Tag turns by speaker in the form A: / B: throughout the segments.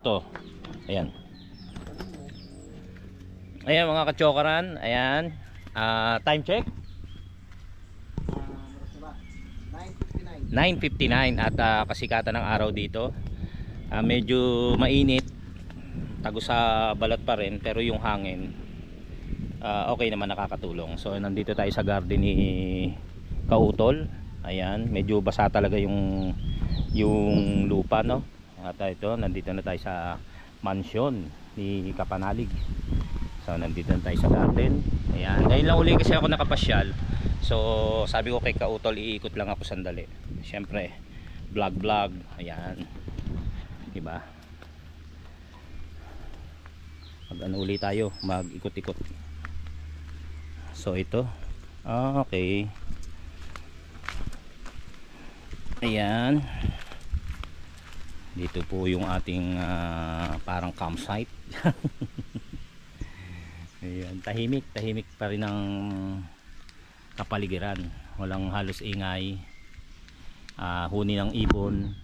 A: To. Ayan. Ayan mga kachokaran, ayan. Time check. 9:59 at kasikatan ng araw dito. Medyo mainit. Tago sa balat pa rin pero yung hangin okay naman, nakakatulong. So nandito tayo sa garden ni Kautol. Ayan, medyo basa talaga yung lupa, no? At ito, nandito na tayo sa mansion ni Kapanalig. So nandito na tayo sa garden. Ayan, dahil lang uli kasi ako nakapasyal. So sabi ko kay Kautol, iikot lang ako sandali. Siyempre vlog. Ayan, diba? Mag-ano uli tayo, mag-ikot-ikot. So ito, okay. Ayan, dito po yung ating parang campsite. Ayan, tahimik pa rin ang kapaligiran. Walang halos ingay, huni ng ibon,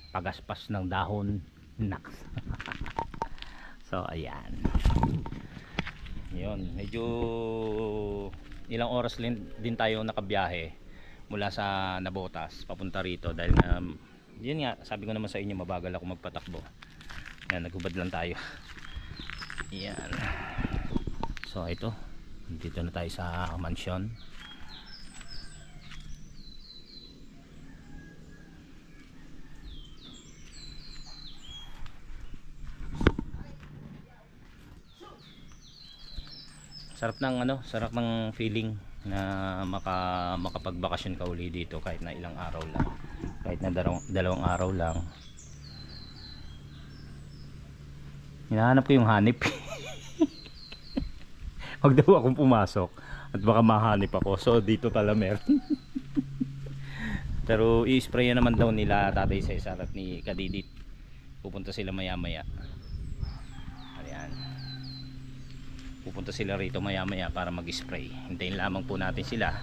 A: pagaspas ng dahon, naks. So ayan, yun, medyo ilang oras din tayo nakabiyahe mula sa Nabotas papunta rito dahil yun nga, sabi ko naman sa inyo, mabagal ako magpatakbo. Ayan, naghubad lang tayo. Ayan, so ito, dito na tayo sa mansion. Sarap ng feeling na makapagbakasyon ka uli dito kahit na ilang araw lang, kahit na dalawang araw lang. Hinahanap ko yung hanip. Wag daw akong pumasok at baka mahanip ako, so dito pala meron. Pero i-spray naman daw nila Tatay Cesar at ni Kadidit. Pupunta sila maya maya. Ayan, pupunta sila rito maya maya para mag-spray. Hintayin lamang po natin sila.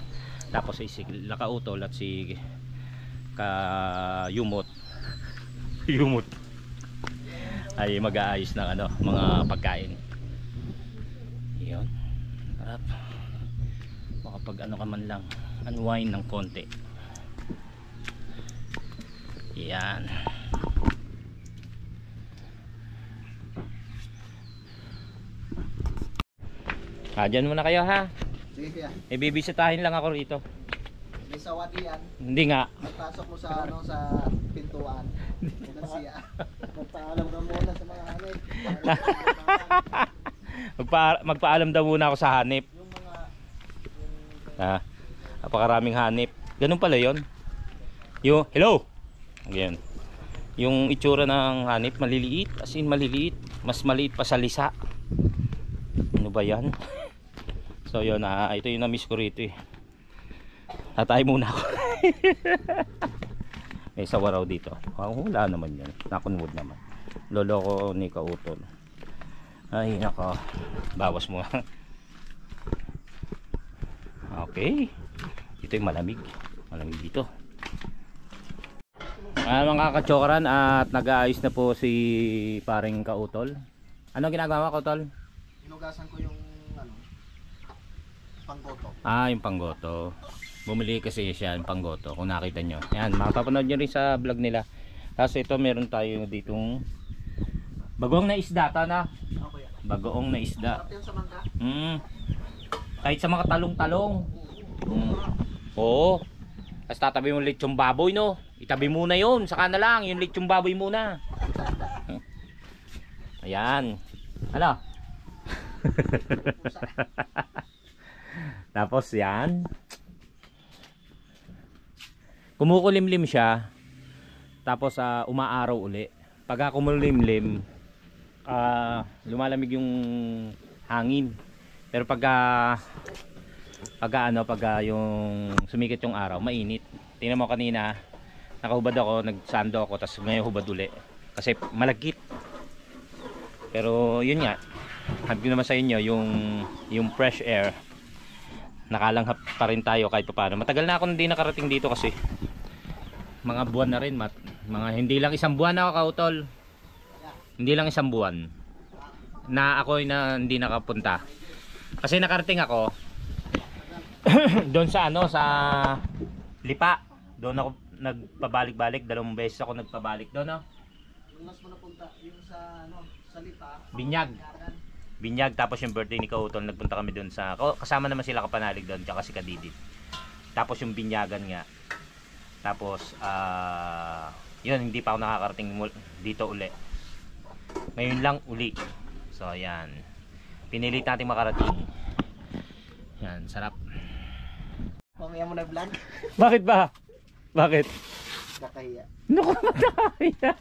A: Tapos si Kautol at si Yumot ay mag-aayos ng mga pagkain. Yun, harap makapag ka man lang, unwind ng konti. Yan. Dyan muna kayo, ha?
B: Sige kuya.
A: Bibisitahin lang ako rito.
B: May sawati yan.
A: Hindi nga.
B: Magpasok mo sa sa pintuan. Yan siya. Magpaalam ka muna sa mga hanip.
A: Magpaalam daw muna ako sa hanip.
B: Yung mga
A: napakaraming hanip. Ganun pala yon. Yung hello. Ganyan. Yung itsura ng hanip maliliit, as in maliliit, mas maliit pa sa lisa. Ano ba yan? So yun, ito yung na-miss ko rito eh. Tatay muna ako. May sawa raw dito. Wala naman yan, nakunwood naman. Lolo ko ni Kautol. Ay nako, bawas mo. Okay, ito yung malamig dito. Mga kachokaran, at nag-aayos na po si paring Kautol. Ano ginagawa, Kautol?
B: Hinugasan ko yung panggoto.
A: Yung panggoto. Bumili kasi siya ng panggoto, kung nakita nyo. Yan, makapapanood nyo rin sa vlog nila. Tapos ito, meron tayo ditong bagoong na isda, na
B: Okay.
A: bagoong na isda.
B: Sarap yan sa mangga.
A: Kahit sa mga talong-talong. Oo. Tapos tatabi mo lechong baboy, no? Itabi muna yun, saka na lang yung lechong baboy muna. Ayan. Ano? Tapos yan, kumukulimlim siya. Tapos umaaraw uli. Pagka kumulimlim, lumalamig yung hangin. Pero pagka yung sumikit yung araw, mainit. Tingnan mo kanina, nakahubad ako, nagsando ako, tapos ngayon hubad uli kasi malagkit. Pero yun nga, sabi ko naman sa inyo, yung fresh air, nakalanghap pa rin tayo kahit paano. Matagal na ako hindi nakarating dito kasi mga buwan na rin, mga hindi lang isang buwan na kautol. Hindi lang isang buwan na ako na hindi nakapunta. Kasi nakarating ako doon sa ano, sa Lipa. Doon ako nagpabalik-balik, 2 beses ako nagpabalik doon, no.
B: Yung mas mo napunta, yung sa ano, sa Lipa.
A: Binyag, tapos yung birthday ni Kautol, nagpunta kami doon sa, kasama naman sila Kapanalig doon, tsaka si Kadidit. Tapos yung Binyagan nga. Tapos yun, hindi pa ako nakakarating dito uli. Ngayon lang uli. So ayan, pinilit natin makarating. Yan, sarap.
B: Mamaya mo na vlog.
A: Bakit ba? Bakit?
B: Kakahiya.
A: Naku, nakakaya.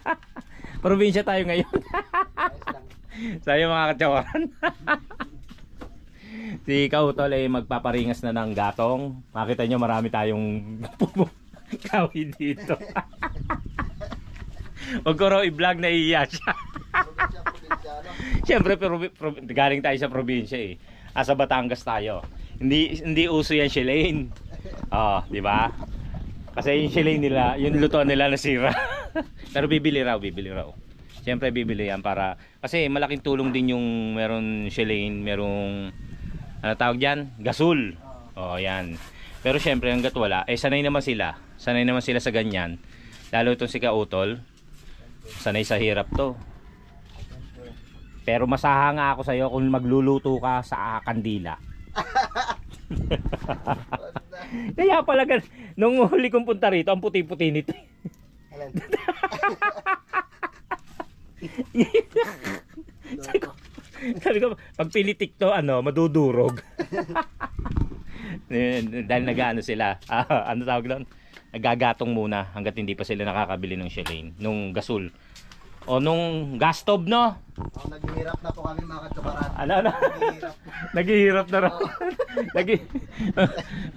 A: Probinsya tayo ngayon.
B: Ayos lang.
A: Sayo mga katsawaran. Si Kautol ay magpaparingas na ng gatong. Makita nyo marami tayong kawi dito. Huwag ko raw i-vlog na iya siya.
B: Probinsya, ano?
A: Siyempre galing tayo sa probinsya eh. Sa Batangas tayo. Hindi uso yan Shilane. Oh, di ba? Kasi yung Shilane nila, yung luto nila nasira. Pero bibili raw. Siyempre bibili yan para, kasi malaking tulong din yung meron Shilane, merong ano tawag diyan? Gasol. Oh, yan. Pero siyempre hangga't wala, sanay naman sila. Sanay naman sila sa ganyan. Lalo itong si Kautol. Sanay sa hirap to. Pero masaha nga ako sa iyo kung magluluto ka sa kandila. Kaya pala nung huli kong punta rito, ang puti-puti nito.
B: Alan.
A: Sabi ko, pag pilitik to, madudurog. Dahil nag-ano sila, ano tawag doon? Nagagatong muna hanggat hindi pa sila nakakabili ng Shilane, nung gasol. O nung gas stove, no?
B: Naghihirap na po kami mga katsukaran.
A: Ano?
B: Naghihirap.
A: Naghihirap na raw.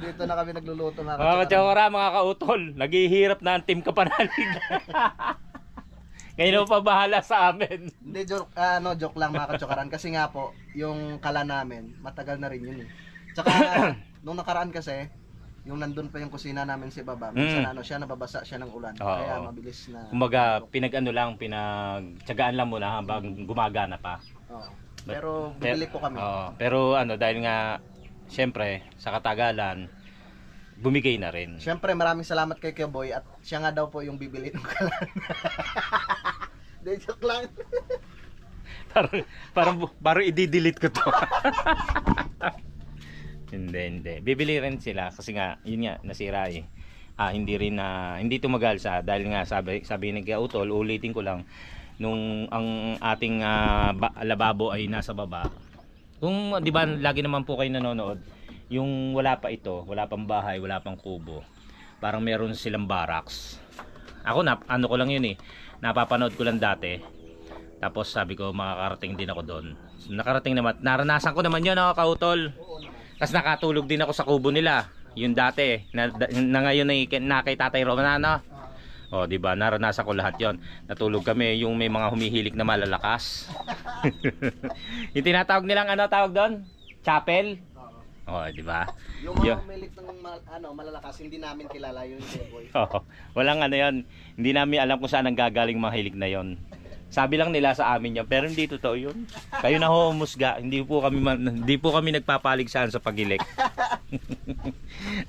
B: Dito na kami nagluluto mga
A: Mga
B: katsukaran.
A: katsakara, mga kautol, naghihirap na ang Team Kapanalig. Ngayon pa bahala sa amin.
B: Hindi, joke lang mga katsukaran. Kasi nga po, yung kala namin, matagal na rin yun eh. Tsaka, nung nakaraan kasi, yung nandun pa yung kusina namin si Baba, minsan siya nababasa siya ng ulan.
A: Oo.
B: Kaya mabilis na.
A: Kumbaga, pinagtsagaan lang muna habang gumagana pa.
B: Oo. Pero bibili po kami.
A: Pero dahil nga, syempre, sa katagalan, bumigay na rin.
B: Siyempre, maraming salamat kay Boy at siya nga daw po yung bibili ng kalan. Hindi, joke lang.
A: parang i-delete ko to. Hindi. Bibili rin sila kasi nga, yun nga, nasira eh. Hindi tumagal dahil nga sabi ni Kautol, ulitin ko lang, nung ang ating lababo ay nasa baba. Kung di ba lagi naman po kayo nanonood, yung wala pang bahay, wala pang kubo. Parang meron silang barracks. Ako ano ko lang yun eh. Napapanood ko lang dati. Tapos sabi ko makakarating din ako doon. Nakarating naman, naranasan ko naman yun, Kautol. Tapos nakatulog din ako sa kubo nila. Yung dati na ngayon ay kay Tatay Romano. O, di ba? Naranasan ko lahat 'yon. Natulog kami yung may mga humihilik na malalakas. Yung tinatawag nilang tawag doon? Chapel. O, di ba?
B: Yung mga umilik ng malalakas, hindi namin kilala yun, Boy.
A: Walang 'yon. Hindi namin alam kung saan ang gagaling mga hilik na 'yon. Sabi lang nila sa amin yan, pero hindi totoo yun. Kayo na humusga, hindi po kami nagpapaligsahan sa pagilik.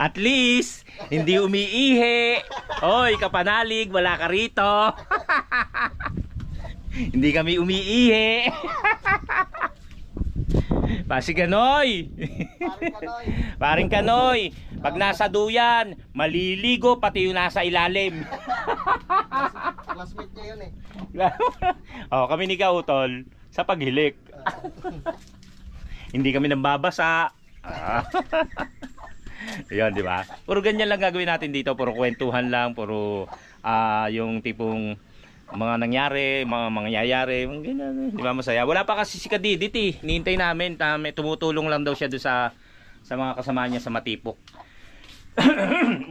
A: At least, hindi umiihi. Hoy, Kapanalig, wala ka rito. Hindi kami umiihi. Pasiganoy. Paring Kanoy. Pag nasa duyan, maliligo pati yung nasa ilalim.
B: Classmate niya yun eh.
A: Kami ni Kautol sa paghilik. Hindi kami nambabasa. Ayun, di ba? Puro ganyan lang gagawin natin dito, puro kwentuhan lang, puro yung tipong mga nangyari, mga mangyayari, ganyan, di ba, masaya. Wala pa kasi si Kadidit eh. Hinihintay namin, tumutulong lang daw siya doon sa mga kasama niya sa Matipok.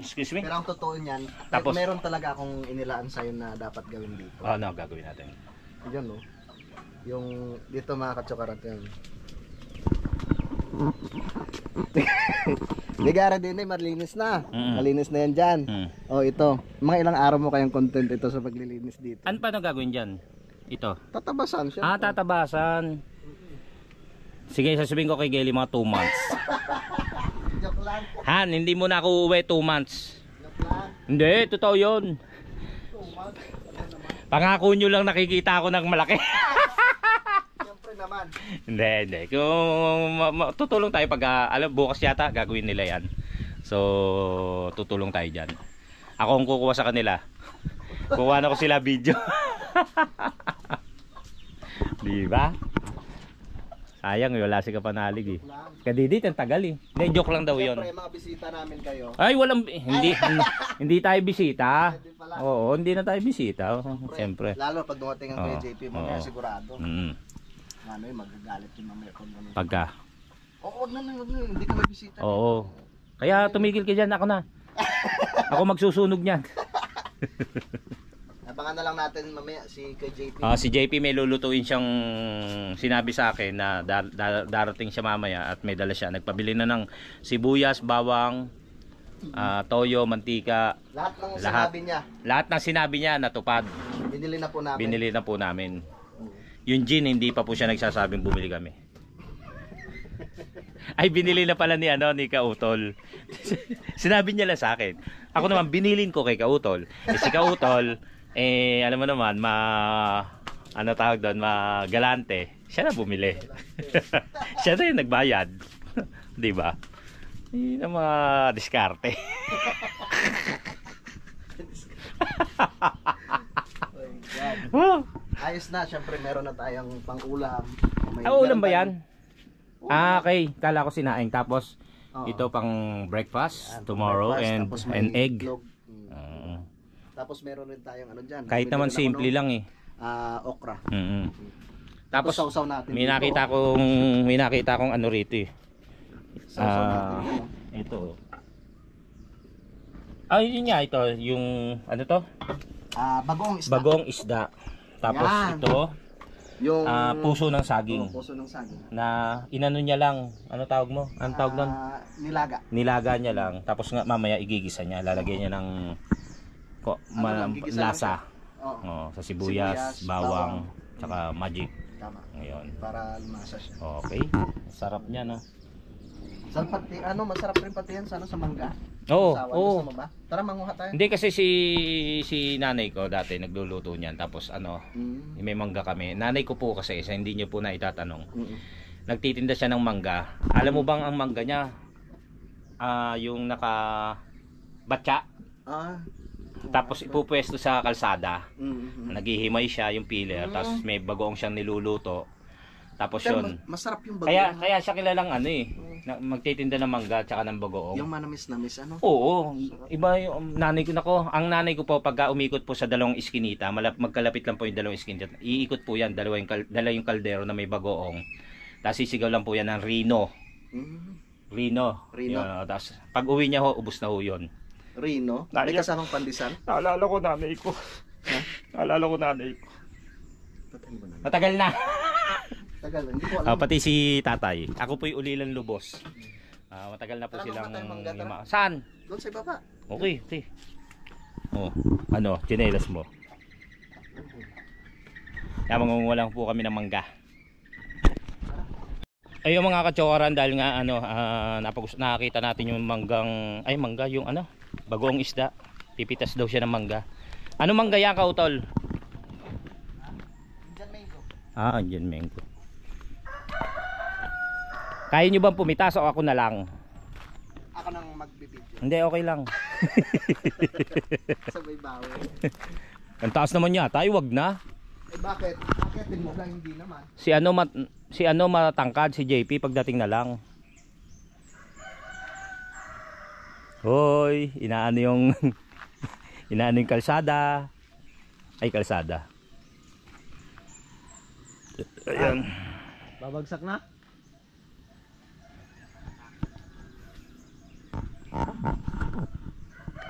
A: Excuse me.
B: Pero ang totoo niyan,
A: Tapos,
B: meron talaga akong inilaan sa'yo na dapat gawin dito.
A: Ano gagawin natin?
B: Yun, no? Yung dito mga katsukarat yun. Hindi gara din eh, malinis na.
A: Mm.
B: Malinis na yan dyan.
A: Hmm.
B: Oh, ito. Mga ilang araw mo kayang content ito sa paglilinis dito.
A: Ano pa gagawin dyan? Ito.
B: Tatabasan siya.
A: Ah, tatabasan. Sige, sasabihin ko kay Gelly mga 2 months.
B: Joke lang.
A: Han, hindi mo na ako uuwi 2 months.
B: Joke lang.
A: Hindi, totoo yun.
B: Tumat.
A: Pangako nyo lang nakikita ako ng malaki.
B: Siyempre naman.
A: Hindi. Kung tutulong tayo pag alam, bukas yata gagawin nila yan. So, tutulong tayo dyan. Ako ang kukuha sa kanila. Kukuha na ko sila video. Di ba? Sayang, wala si Kapanalig eh. Kadidit, ang tagal eh. Hindi, joke lang daw yun.
B: Siyempre, mga bisita namin kayo.
A: Ay, walang, hindi tayo bisita. Oo, hindi na tayo bisita. Siyempre.
B: Lalo pag dumating ang Kuya
A: Oo.
B: JP, mamaya
A: Oo.
B: sigurado.
A: Mm.
B: Ano yun, magagalit yung mamaya pag ano.
A: Pagka.
B: Oo, wag na, hindi ka may bisita.
A: Oo. Kaya tumigil ka dyan, ako na. Ako magsusunog niyan.
B: Abangan na lang natin mamaya si Kuya JP.
A: Si JP may lulutuin siyang sinabi sa akin na darating siya mamaya at may dala siya. Nagpabili na ng sibuyas, bawang, toyo, mantika.
B: Lahat ng
A: Lahat.
B: sinabi niya,
A: Lahat ng sinabi niya natupad.
B: binili na po namin.
A: Binili na po namin. Yung gin, hindi pa po siya nagsasabing bumili kami. Ay, binili na pala ni Kautol. Sinabi niya lang sa akin. Ako naman binilin ko kay Kautol. Si Kautol, alam mo naman, ano tawag doon, galante. Siya na bumili. Siya na yung nagbayad. 'Di ba? Hindi na mga diskarte. Oh.
B: Ayos na, syempre meron na tayong pang-ulam. May
A: Ulam ba
B: meron
A: yan?
B: tayong-
A: Okay. Kala ko sinaing. Tapos,
B: Oo.
A: ito pang breakfast
B: Yan,
A: tomorrow
B: breakfast,
A: and
B: tapos may
A: an egg.
B: itlog.
A: Oo.
B: Tapos meron rin tayong ano dyan.
A: Kahit naman
B: Bumili rin ako
A: simple
B: ng,
A: lang eh.
B: okra.
A: Mm-mm.
B: Tapos
A: Tapos
B: sausaw natin.
A: may
B: dito.
A: nakita akong ano rito eh.
B: Sausaw natin.
A: Ito. Yun nga ito, yung ano to?
B: Bagoong isda.
A: Bagong isda. Tapos
B: Yan.
A: ito,
B: Yung
A: puso ng saging.
B: puso ng saging.
A: Na inano niya lang, ano tawag mo? Ano tawag doon?
B: Nilaga.
A: Nilaga niya lang. Tapos nga mamaya igigisa niya, lalagyan niya ng
B: lang, gigisa lang
A: lasa.
B: Oo.
A: Sa sibuyas,
B: Sibuyas,
A: bawang, tsaka magic.
B: Tama.
A: Ngayon.
B: Para lumasa siya.
A: Okay. Sarap niya, no?
B: Saan pati, masarap rin pati yan sa mangga.
A: Oo,
B: Sawa,
A: oo.
B: gusto mo ba? Tara, manguha tayo.
A: Hindi kasi si nanay ko dati nagluluto niyan. Tapos may mangga kami. Nanay ko po kasi, hindi niyo po na itatanong. Nagtitinda siya ng mangga. Alam mo bang ang mangga niya? Yung batya. Tapos ipupwesto sa kalsada. Naghihimay siya yung peeler. Tapos may bagoong siyang niluluto. Tapos
B: Pero
A: yun.
B: masarap yung bagoong.
A: Kaya siya kilalang magtitinda ng mangga tsaka ng bagoong.
B: Yung manamis-namis,
A: Oo, iba yung nanay ko nako. Ang nanay ko po pagka umikot po sa dalawang iskinita, magkalapit lang po yung dalawang iskinita. Iikot po yan, dalawang kaldero na may bagoong. Tapos sisigaw lang po yan ng Rino. Rino. Yun, tapos pag uwi niya ho, ubos na ho yun.
B: Rino? May kasamang pandisan?
A: Naalala ko nanay ko. Naalala ko nanay ko.
B: Tatay mo na.
A: Matagal na.
B: Tagal, hindi ko alam.
A: Pati si tatay. Ako po yung ulilan lubos. Matagal na po
B: Tara,
A: silang
B: mangga tayo, mangga, tara.
A: Saan?
B: Doon sa ibaba.
A: Okay. Chinelas mo. Kaya mangungulang po kami ng mangga. Ay yung mga katsokaran dahil nga nakakita natin yung mangga yung bagoong isda. Pipitas daw siya ng mangga. Ano mangga yan, Kautol?
B: Indian mango.
A: Indian mango. Kaya nyo bang pumitas o ako na lang?
B: Ako nang magbibideo.
A: Hindi, okay lang.
B: Sabay bawi.
A: Ang taas naman niya, tayo wag na.
B: Bakit? Akitin mo lang, hindi naman.
A: Si matangkad, si JP pagdating na lang. Hoy, inaano yung kalsada. Ay, kalsada. Ayan.
B: Babagsak na?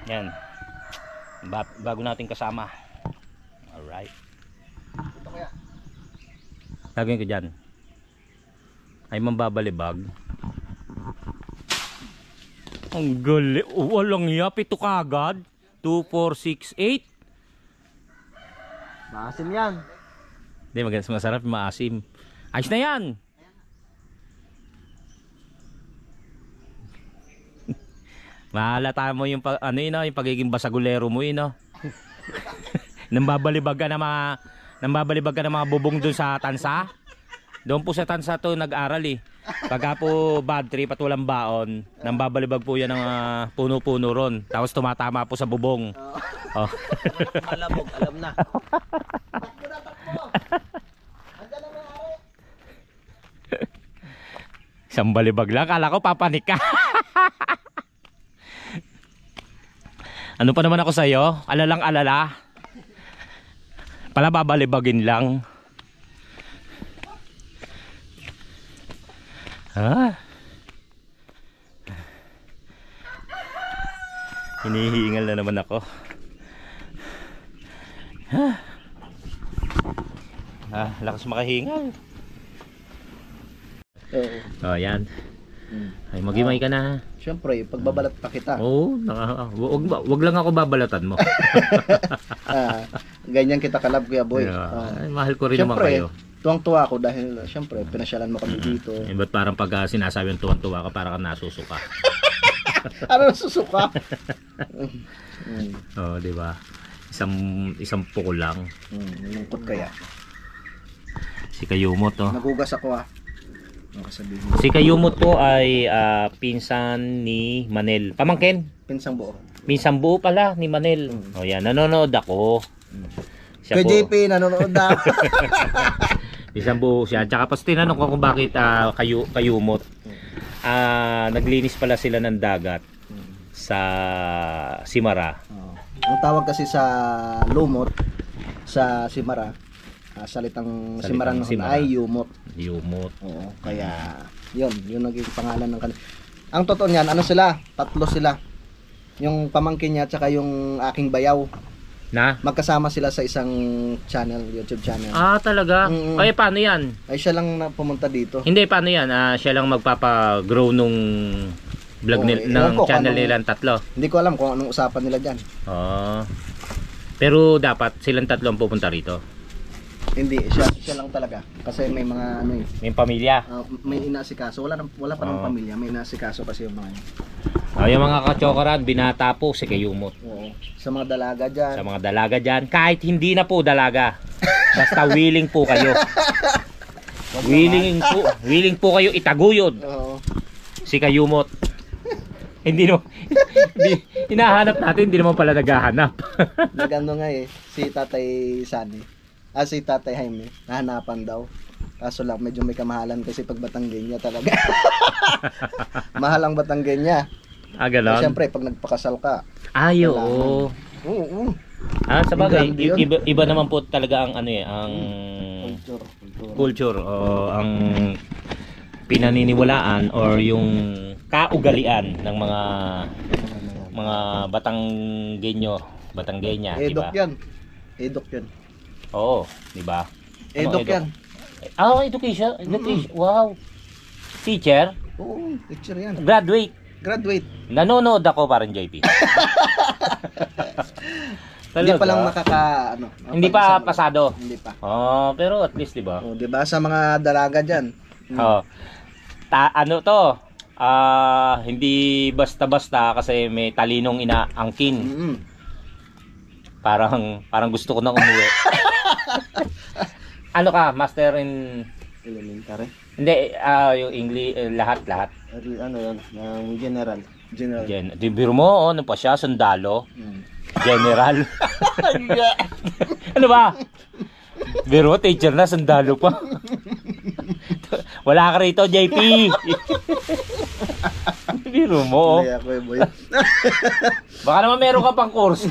A: Yan. Bago natin kasama. Alright.
B: Ito kaya.
A: Lagyan ko dyan. ay mambabalibag. Ang gali. Oh, walang iya. 7 kagad. 2, 4, 6, 8.
B: Maasim yan.
A: Hindi, masarap, maasim. Ayos na yan. Mahalata mo yung ano yun, yung pagiging basagulero mo yun, no? Nambabalibag ka ng mga bubong dun sa tansa. Doon po sa tansa to nag-aral eh. Pagka po bad trip at walang baon, nambabalibag po yan ng puno-puno ron. Tapos tumatama po sa bubong. Oh.
B: Malabog, alam na.
A: Isang balibag lang, kala ko papanik ka. Ano pa naman ako sa'yo? Alalang alala. Pala babalibagin lang. Ha? Hinihingal na naman ako. Ha? Lakas makahingal.
B: Oo.
A: Oh, yan. Ay, magimay ka na.
B: Siyempre, pagbabalat pa kita.
A: Oo, wag lang ako babalatan mo.
B: Ganyan kita kalab, Kuya Boy.
A: Ay, mahal ko rin naman kayo.
B: Tuwang-tuwa ako dahil siyempre, pinasyalan mo kami dito.
A: Ba't parang pag sinasabi yung tuwang-tuwa ka, parang ka nasusuka.
B: Ano nasusuka?
A: Oo, di ba? Isang pukul lang.
B: Lungkot kaya.
A: Si Kayumot, oh.
B: Nagugas ako Sabihin.
A: Si Kayumot po ay pinsan ni Manel. Pamangkin?
B: Pinsang buo.
A: Pinsan buo pala ni Manel. O yan, nanonood ako. Siya
B: Kay
A: po,
B: JP, nanonood na.
A: pinsan buo siya. Tsaka pas tinanong ko kung bakit Kayumot. Naglinis pala sila ng dagat sa Simara.
B: Ang tawag kasi sa lumot, sa Simara, salitang Simara noon ay yumot.
A: Yumot.
B: Oo, kaya yun naging pangalan ng kanila. Ang totoo niyan, ano sila? 3 sila. Yung pamangkin niya tsaka yung aking bayaw.
A: Na?
B: Magkasama sila sa isang channel, YouTube channel.
A: Talaga? Ay, paano yan?
B: Ay siya lang na pumunta dito.
A: Hindi, paano yan? Siya lang magpapa-grow nung vlog ng channel nilang 3.
B: Hindi ko alam kung anong usapan nila dyan.
A: Pero dapat silang 3 ang pupunta rito.
B: Hindi, siya lang talaga. Kasi may mga ano
A: May pamilya.
B: may inaasikaso. Wala pa ng pamilya, may inaasikaso kasi yung mga yun.
A: Yung mga kachokaran, binata po si Kayumot.
B: Oo. Sa mga dalaga dyan.
A: Sa mga dalaga dyan, kahit hindi na po dalaga. Basta willing po kayo. willing po kayo itaguyod.
B: Oo.
A: Si Kayumot. Hindi hinahanap natin, hindi naman pala naghahanap.
B: Nagano nga si Tatay Sani. Si Tatay Jaime, nahanapan daw. Kaso lang, medyo may kamahalan kasi pag Batanggenya talaga. Mahal ang Batanggenya.
A: Ganon?
B: Siyempre, pag nagpakasal ka.
A: Oo.
B: Oo.
A: Sa bagay, iba naman po talaga ang ang culture o ang pinaniniwalaan or yung kaugalian ng mga Batanggenya, di ba?
B: Edok yan.
A: Oo, di ba?
B: Edok yan.
A: Education. Wow. Teacher?
B: Oo, teacher yan.
A: Graduate. Nanonood ako parang JP.
B: Hindi pa lang
A: hindi pa pasado.
B: Hindi pa.
A: Pero at least, di ba?
B: Di ba sa mga dalaga diyan?
A: Hindi basta-basta kasi may talinong inaangkin. Parang gusto ko nang umuwi. Ano ka, master in
B: elementary?
A: Hindi, yung English, lahat.
B: Ano yan? Ng general.
A: Biro mo, ano pa siya, sundalo. General. Ano ba? Biro, teacher na, sundalo pa. Wala ka rito, JP. Biro mo. Baka naman meron ka pang kurso.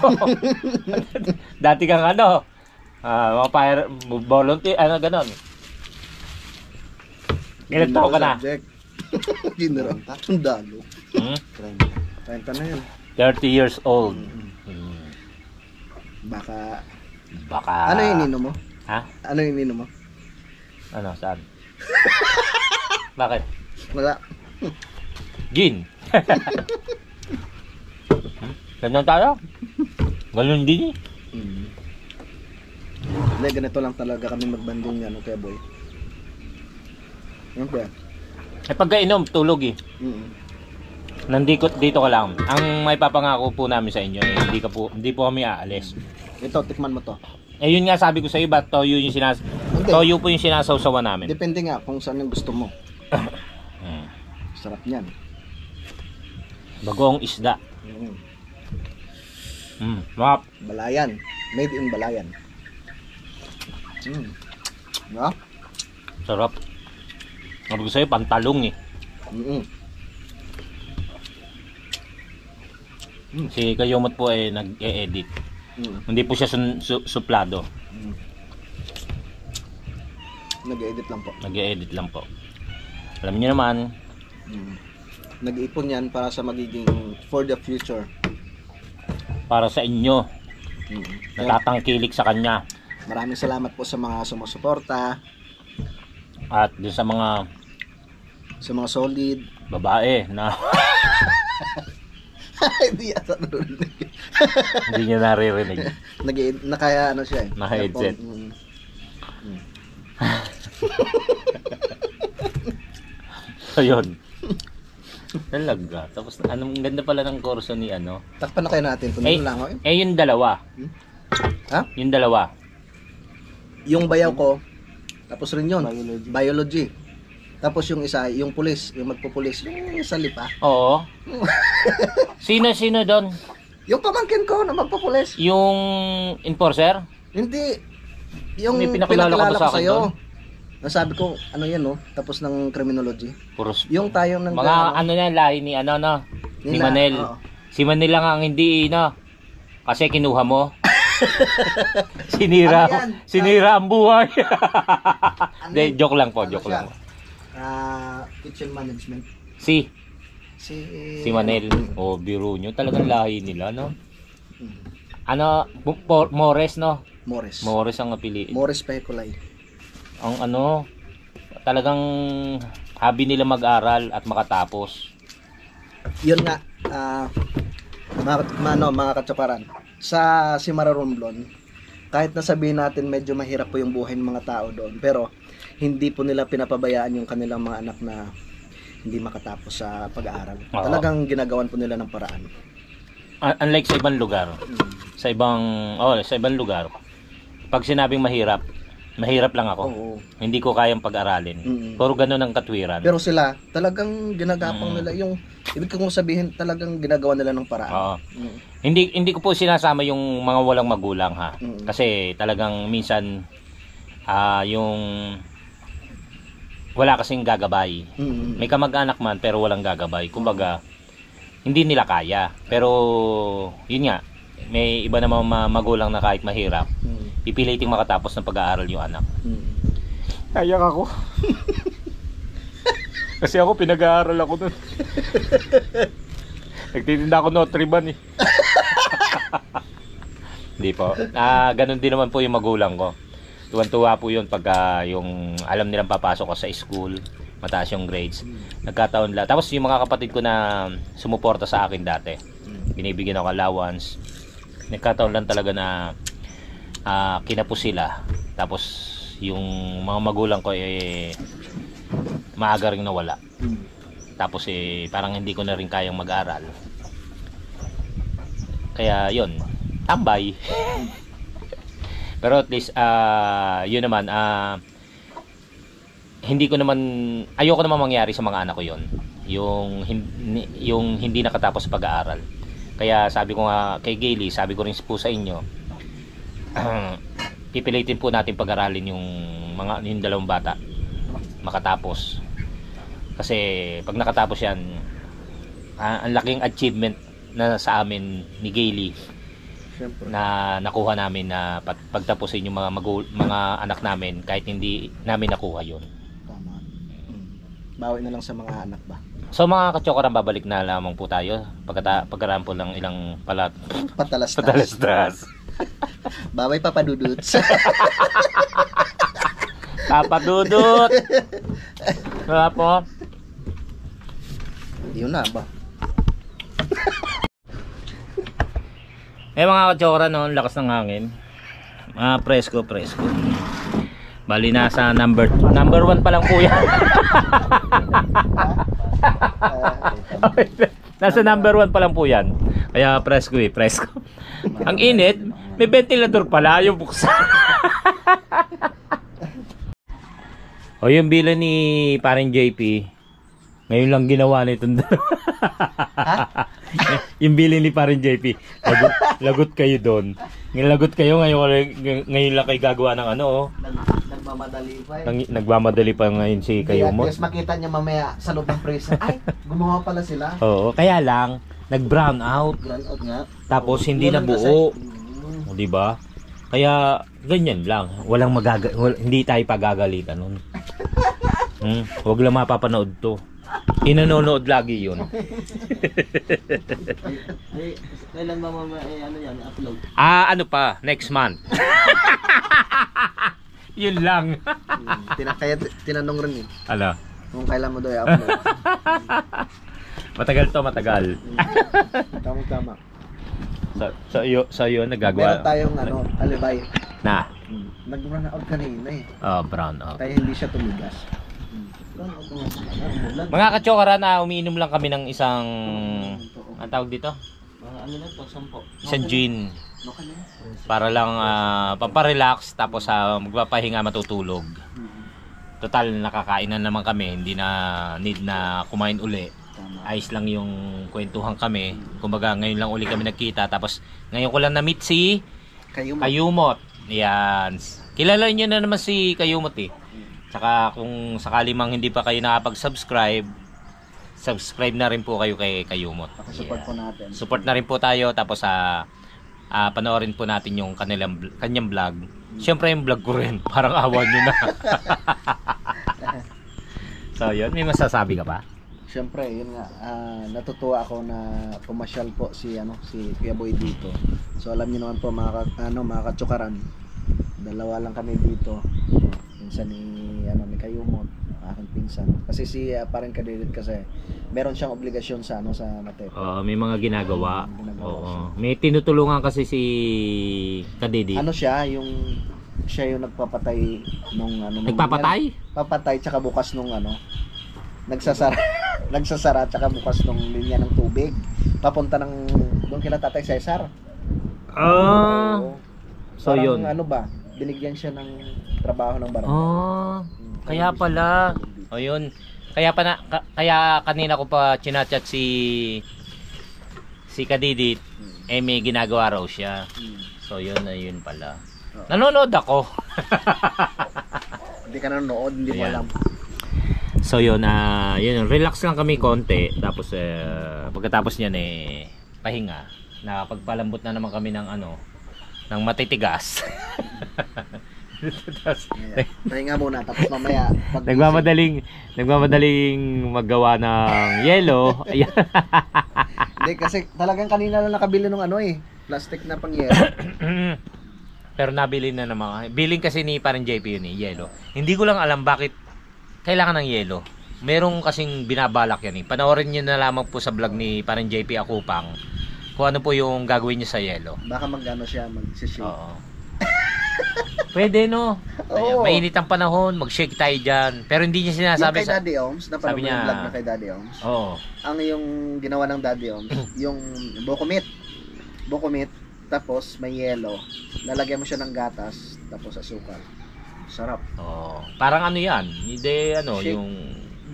A: Dati kang mga fire volunteer, ganon. Ilan taon ka na?
B: General. Sundalo. 30 na yan.
A: 30 years old.
B: Baka.
A: Ano
B: yung ininom mo?
A: Ha?
B: Ano yung ininom mo?
A: Saan? Bakit?
B: Wala.
A: Gin. Ganun tayo. Ganun din eh.
B: Hindi, ganito lang talaga kami magbanding niya, no, kaya boy. Yan ba?
A: Eh pagkainom, tulog eh. Nandito dito ka lang. Ang may papangako po namin sa inyo eh, hindi po kami aalis.
B: Ito, tikman mo to.
A: Eh yun nga sabi ko sa iyo, ba toyo yung toyo po yung sinasawsawan namin.
B: Depende nga kung saan yung gusto mo. Sarap niyan.
A: Bagong isda. Mga
B: Balayan. Made in Balayan. No?
A: sarap. Sabi ko sa'yo, pantalong eh. Si Kayomot po ay nag-e-edit. Hindi po siya suplado.
B: Nag-edit lang po.
A: Nag-e-edit lang po. Alam niyo naman.
B: Nag-ipon yan para sa magiging for the future.
A: Para sa inyo. Natatangkilik sa kanya.
B: Maraming salamat po sa mga sumusuporta.
A: At dun sa mga
B: solid.
A: babae na
B: Hindi yata narinig.
A: hindi niya naririnig.
B: Nakaya ano siya eh.
A: Naka-headset. Ayun. Talaga. Tapos anong ganda pala ng kurso ni ano.
B: Takpan na kayo natin. Tuloy lang ako eh.
A: Yung dalawa.
B: Ha?
A: Yung dalawa.
B: Yung bayaw ko, tapos rin yun. Biology. Tapos yung isa, yung pulis, yung magpupulis, yung sa lipa.
A: Oo. Sino doon?
B: Yung pamangkin ko na magpupulis.
A: Yung enforcer?
B: Hindi. Yung
A: May pinakilala ka ba sa akin
B: sa'yo.
A: doon?
B: Nasabi ko, ano yan no? Tapos ng criminology.
A: Puros.
B: Yung tayong ng
A: Mga ano na lahi ni ano no? Ni
B: Nila,
A: Manel.
B: oo.
A: Si Manel lang ang hindi no. Kasi kinuha mo. Sinira.
B: Ano yan?
A: Sinira ang buhay.
B: Ano
A: De,
B: yan?
A: joke lang po,
B: Ano
A: joke
B: siya?
A: lang.
B: Kitchen management.
A: Si
B: Si
A: Manel. O biro nyo. Talagang lahi nila no. Ano, Mores no?
B: Morris.
A: Mores ang napili.
B: Morris Peculay.
A: Ang ano, talagang hobby nila mag-aral at makatapos.
B: Yun nga, mga katsukaran, sa Simara Romblon, kahit nasabihin natin medyo mahirap po yung buhay ng mga tao doon, pero hindi po nila pinapabayaan yung kanilang mga anak na hindi makatapos sa pag-aaral.
A: Oo.
B: Talagang ginagawan po nila ng paraan.
A: Unlike sa ibang lugar, sa ibang lugar, pag sinabing mahirap lang ako.
B: Oo.
A: Hindi ko kayang pag-aralin. Pero gano'n ang katwiran.
B: Pero sila, talagang ginagapang nila yung, ibig kong sabihin, talagang ginagawa nila ng paraan.
A: Oo. Hindi ko po sinasama yung mga walang magulang ha. Kasi talagang minsan yung wala kasing gagabay. May kamag-anak man pero walang gagabay. Kumbaga, hindi nila kaya. Pero yun nga, may iba namang magulang na kahit mahirap, pipiliting makatapos ng pag-aaral yung anak. Ayak ako. Kasi ako pinag-aaral ako nun. Nagtitinda ako Notre-Ban eh. Hindi po. Ganun din naman po yung magulang ko. Tuwan-tuwa po yun pagka yung alam nilang papasok ko sa school, mataas yung grades. Nagkataon lang. Tapos yung mga kapatid ko na sumuporta sa akin dati, binibigyan ako allowance. Nagkataon lang talaga na kinapos sila. Tapos yung mga magulang ko maaga ring nawala. Tapos parang hindi ko na rin kayang mag-aral. Kaya yun, tambay. Pero at least yun naman, ayoko naman mangyari sa mga anak ko yun. Yung hindi nakatapos pag-aaral. Kaya sabi ko nga kay Gayle, sabi ko rin po sa inyo, pipilitin po natin pag-aralin yung dalawang bata makatapos. Kasi pag nakatapos yan, ang laking achievement na sa amin ni Gayle.
B: Siyempre.
A: Na nakuha namin na pagtapusin yung mga anak namin kahit hindi namin nakuha yun.
B: Tama. Bawi na lang sa mga anak ba?
A: So mga katsokaran, babalik na lamang po tayo pagkaraan po ng ilang patalastas.
B: Baway papaduduts.
A: Papadudot. Wala po.
B: Yun na ba?
A: Mga kachokra no, lakas ng hangin. Presko. Bali nasa number 1 pa lang po yan. Nasa number 1 pa lang po yan. Kaya presko. Ang init, may ventilador pala yung buksan. O yung bila ni paring JP, ngayon lang ginawa nitong dalawa. Yung bili ni paring JP, lagot kayo doon. Lagot kayo ngayon lang kayo gagawa ng ano.
B: Nagmamadali pa
A: Nagmamadali pa ngayon si kayo mo.
B: Yes, makita niya mamaya sa loob ng freezer. Ay, gumawa pala sila.
A: Oo, kaya lang nag-brown out.
B: Brown out nga.
A: Tapos hindi na buo. Di ba? Kaya ganyan lang. Hindi tayo pagagalitan nun. Huwag lang mapapanood to. Inanonood lagi yun.
B: Kailan ba ano yan, upload?
A: Ano pa? Next month. Yun lang.
B: Kaya tinanong rin eh.
A: Ano?
B: Kung kailan mo daw i-upload.
A: Matagal.
B: Tama.
A: So yun, nagagawa.
B: Meron tayong alibay.
A: Na?
B: Nag-run out kanina eh.
A: Brown out.
B: Kaya hindi siya tumigas.
A: Mga katsokara na umiinom lang kami ng isang ang tawag dito?
B: Ano lang to, 10.
A: Isang gin. Para lang pamparelax tapos magpapahinga matutulog. Total nakakain na naman kami, hindi na need na kumain uli. Ayos lang yung kwentuhan kami. Kumbaga ngayon lang uli kami nagkita tapos ngayon ko lang na-meet si Kayumot. Yan. Kilala niyo na naman si Kayumot eh. Saka kung sakali mang hindi pa kayo nakapag-subscribe, subscribe na rin po kayo kay Kayumot.
B: Pakisupport po natin.
A: Support na rin po tayo tapos panoorin po natin yung kanyang vlog. Siyempre yung vlog ko rin, parang awa nyo na. So yun, may masasabi ka pa?
B: Siyempre, yun nga, natutuwa ako na pumasyal po si Kuya Boy dito. So alam niyo naman po mga katsukaran, dalawa lang kami dito. Pinsan ni Kayumot, aking pinsan. Kasi si parang Kadidit kasi meron siyang obligasyon sa Mateo.
A: May mga ginagawa.
B: Siya.
A: May tinutulungan kasi si Kadidit.
B: Siya yung nagpapatay nung
A: Nagpapatay?
B: Papatay tsaka bukas nung nagsasara tsaka bukas nung linya ng tubig. Papunta ng doon kila Tatay Cesar.
A: So yun.
B: Binigyan siya ng trabaho ng barangay.
A: Kaya pala. Yun. Kaya kanina ko pa chinachat si Kadidit, may ginagawa raw siya. So yun pala. Nanonood ako.
B: Hindi ka nanonood, hindi mo alam.
A: So yun, relax lang kami konti. Tapos pagkatapos niyan pahinga. Nakapagpalambot na naman kami ng ng matitigas.
B: Pahinga muna tapos mamaya
A: nagmamadaling maggawa ng yelo.
B: Hindi kasi talagang kanina lang nakabili ng plastic na pang yelo.
A: Pero nabili na naman. Biling kasi ni parang JP yun yelo. Hindi ko lang alam bakit kailangan ng yelo. Merong kasing binabalak yan Panoorin niyo na lamang po sa vlog ni parang JP Akupang kung ano po yung gagawin niya sa yelo.
B: Baka siya, mag-shake.
A: Oo. Pwede no. Mainit ang panahon, mag-shake tayo dyan. Pero hindi niya sinasabi
B: yung kay Daddy Oms, napanood mo yung vlog na kay Daddy Oms.
A: Oo.
B: Ang yung ginawa ng Daddy Oms, yung buko meat, tapos may yelo. Lalagyan mo siya ng gatas, tapos asukal. Sarap.
A: Parang yan. Hindi
B: shake.
A: yung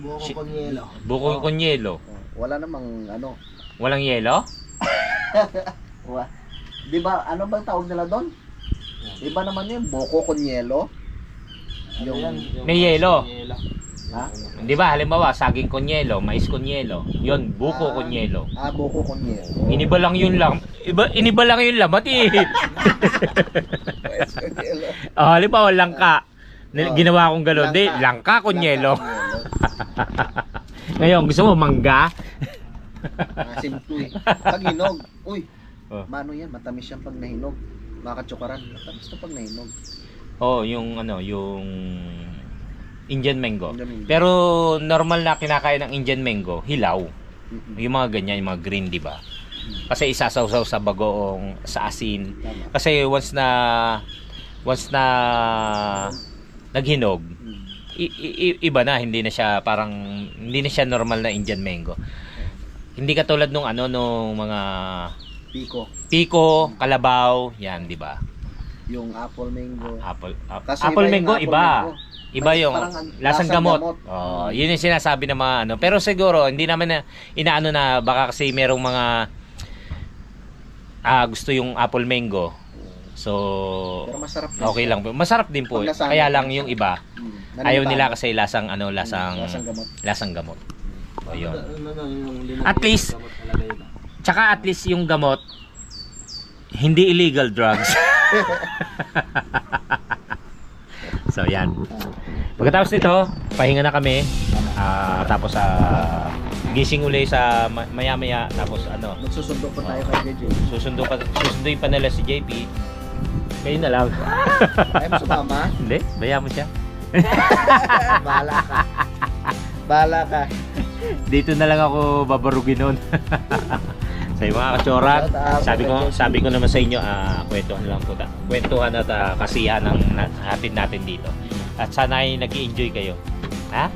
B: buko con yelo.
A: Buko con yelo.
B: Wala namang
A: Walang yelo?
B: Di ba, bang tawag nila doon? Iba naman yun, buko con yelo.
A: May yelo.
B: Ha?
A: Di ba, halimbawa, saging con yelo, mais con yelo. Yun, buko con yelo.
B: Buko con yelo.
A: Iniba lang yung lamat halimbawa, langka. Ginawa kong gano'n. Di, langka con yelo. Ngayon, gusto mo mangga?
B: Simple. Pag hinog, mano yan, matamis yan pag nahinog. Mga katsukaran, matamis na pag nahinog.
A: Yung Indian mango.
B: Indian mango.
A: Pero normal na kinakain ng Indian mango, hilaw.
B: Mm-mm.
A: Yung mga ganyan, yung mga green, di ba? Kasi isasaw-saw sa bagoong, sa asin.
B: Tama.
A: Kasi once na naghinog,
B: Mm.
A: iba na, hindi na siya parang hindi na siya normal na Indian mango. Hindi katulad nung nung mga
B: Pico.
A: kalabaw, yan, di ba?
B: Yung apple mango. Kasi
A: Apple
B: iba yung
A: mango
B: apple
A: iba.
B: mango.
A: Iba yung
B: Parang
A: lasang gamot. Oh, yun yung sinasabi ng mga ano. Pero siguro hindi naman na inaano na baka kasi merong mga gusto yung apple mango. So
B: Pero masarap din
A: okay
B: siya.
A: lang. Masarap din po.
B: Paglasahan
A: Kaya
B: din
A: lang
B: siya.
A: yung iba
B: Mm.
A: ayaw nila
B: Naninibago.
A: kasi lasang
B: Lasang gamot.
A: lasang gamot. O yun.
C: Yung limang
A: At least-
C: gamot talaga yun.
A: Tsaka at least yung gamot hindi illegal drugs. So yan. Pagkatapos nito, pahinga na kami. Tapos gising uli sa maya-maya, tapos
B: Magsusundo pa tayo kay JJ.
A: susunduin pa nila si JP. Kayo na lang.
B: Ayaw mo sumama?
A: Hindi, bayaan mo siya.
B: Bahala ka. Bahala ka.
A: Dito na lang ako babarugin noon. Sa mga kachoran, sabi ko naman sa inyo, kwentuhan lang po kwentuhan at kasiyahan ng hatid natin dito. At sana ay nag-i-enjoy kayo. Ha?